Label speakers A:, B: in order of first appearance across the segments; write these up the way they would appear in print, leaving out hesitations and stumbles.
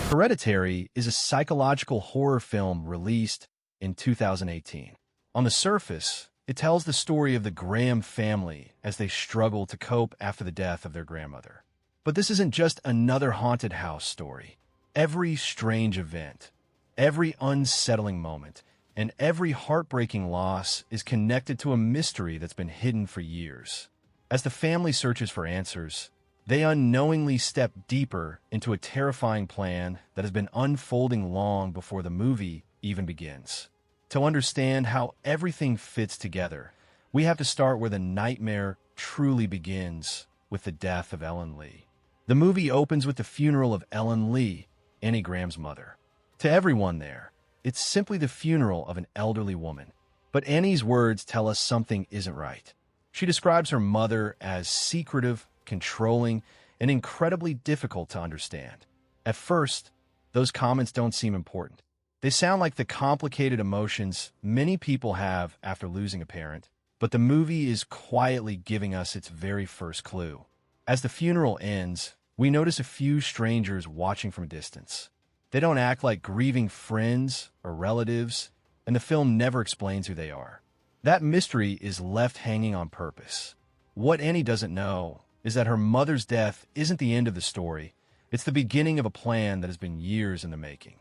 A: Hereditary is a psychological horror film released in 2018. On the surface, it tells the story of the Graham family as they struggle to cope after the death of their grandmother. But this isn't just another haunted house story. Every strange event, every unsettling moment, and every heartbreaking loss is connected to a mystery that's been hidden for years. As the family searches for answers, they unknowingly step deeper into a terrifying plan that has been unfolding long before the movie even begins. To understand how everything fits together, we have to start where the nightmare truly begins, with the death of Ellen Lee. The movie opens with the funeral of Ellen Lee, Annie Graham's mother. To everyone there, it's simply the funeral of an elderly woman. But Annie's words tell us something isn't right. She describes her mother as secretive, controlling, and incredibly difficult to understand. At first, those comments don't seem important. They sound like the complicated emotions many people have after losing a parent, but the movie is quietly giving us its very first clue. As the funeral ends, we notice a few strangers watching from a distance. They don't act like grieving friends or relatives, and the film never explains who they are. That mystery is left hanging on purpose. What Annie doesn't know is that her mother's death isn't the end of the story. It's the beginning of a plan that has been years in the making.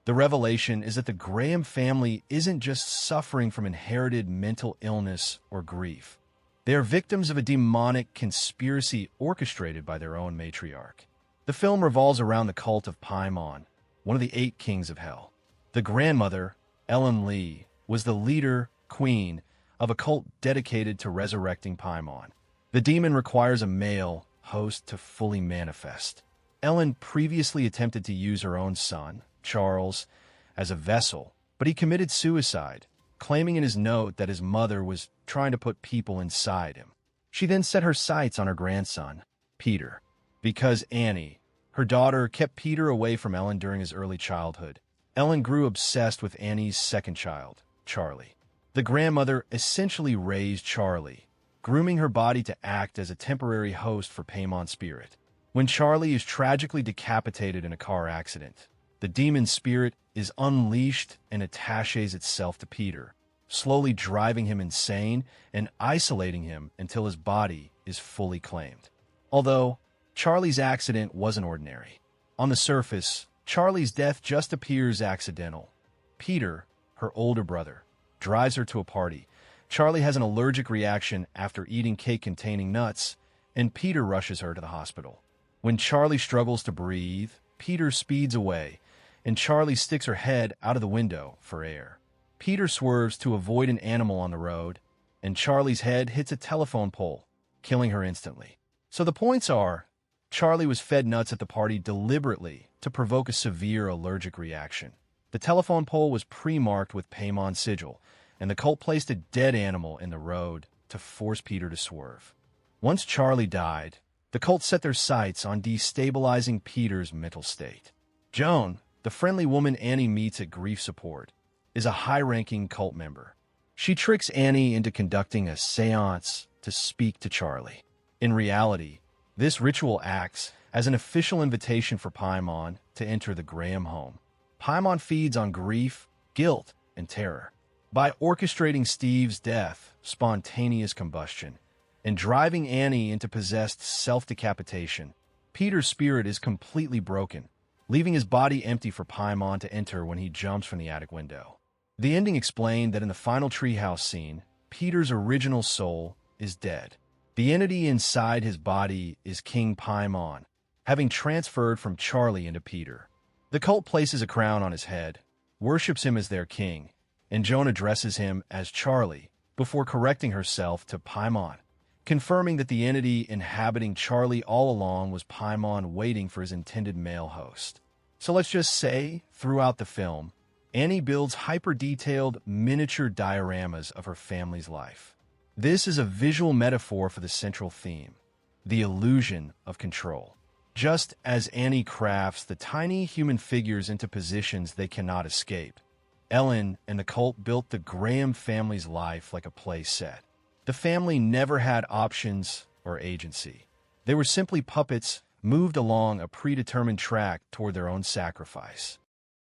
A: The revelation is that the Graham family isn't just suffering from inherited mental illness or grief. They are victims of a demonic conspiracy orchestrated by their own matriarch. The film revolves around the cult of Paimon, one of the 8 kings of hell. The grandmother, Ellen Lee, was the leader, queen, of a cult dedicated to resurrecting Paimon. The demon requires a male host to fully manifest. Ellen previously attempted to use her own son, Charles, as a vessel, but he committed suicide, claiming in his note that his mother was trying to put people inside him. She then set her sights on her grandson, Peter. Because Annie, her daughter, kept Peter away from Ellen during his early childhood, Ellen grew obsessed with Annie's second child, Charlie. The grandmother essentially raised Charlie, grooming her body to act as a temporary host for Paimon's spirit. When Charlie is tragically decapitated in a car accident, the demon spirit is unleashed and attaches itself to Peter, slowly driving him insane and isolating him until his body is fully claimed. Although Charlie's accident wasn't ordinary. On the surface, Charlie's death just appears accidental. Peter, her older brother, drives her to a party. Charlie has an allergic reaction after eating cake containing nuts, and Peter rushes her to the hospital. When Charlie struggles to breathe, Peter speeds away, and Charlie sticks her head out of the window for air. Peter swerves to avoid an animal on the road, and Charlie's head hits a telephone pole, killing her instantly. So the points are, Charlie was fed nuts at the party deliberately to provoke a severe allergic reaction. The telephone pole was pre-marked with Paimon's sigil, and the cult placed a dead animal in the road to force Peter to swerve. Once Charlie died, the cult set their sights on destabilizing Peter's mental state. Joan, the friendly woman Annie meets at grief support, is a high-ranking cult member. She tricks Annie into conducting a séance to speak to Charlie. In reality, this ritual acts as an official invitation for Paimon to enter the Graham home. Paimon feeds on grief, guilt, and terror. By orchestrating Steve's death, spontaneous combustion, and driving Annie into possessed self-decapitation, Peter's spirit is completely broken, leaving his body empty for Paimon to enter when he jumps from the attic window. The ending explained that in the final treehouse scene, Peter's original soul is dead. The entity inside his body is King Paimon, having transferred from Charlie into Peter. The cult places a crown on his head, worships him as their king, and Joan addresses him as Charlie before correcting herself to Paimon, confirming that the entity inhabiting Charlie all along was Paimon waiting for his intended male host. So let's just say, throughout the film, Annie builds hyper-detailed miniature dioramas of her family's life. This is a visual metaphor for the central theme, the illusion of control. Just as Annie crafts the tiny human figures into positions they cannot escape, Ellen and the cult built the Graham family's life like a play set. The family never had options or agency. They were simply puppets moved along a predetermined track toward their own sacrifice.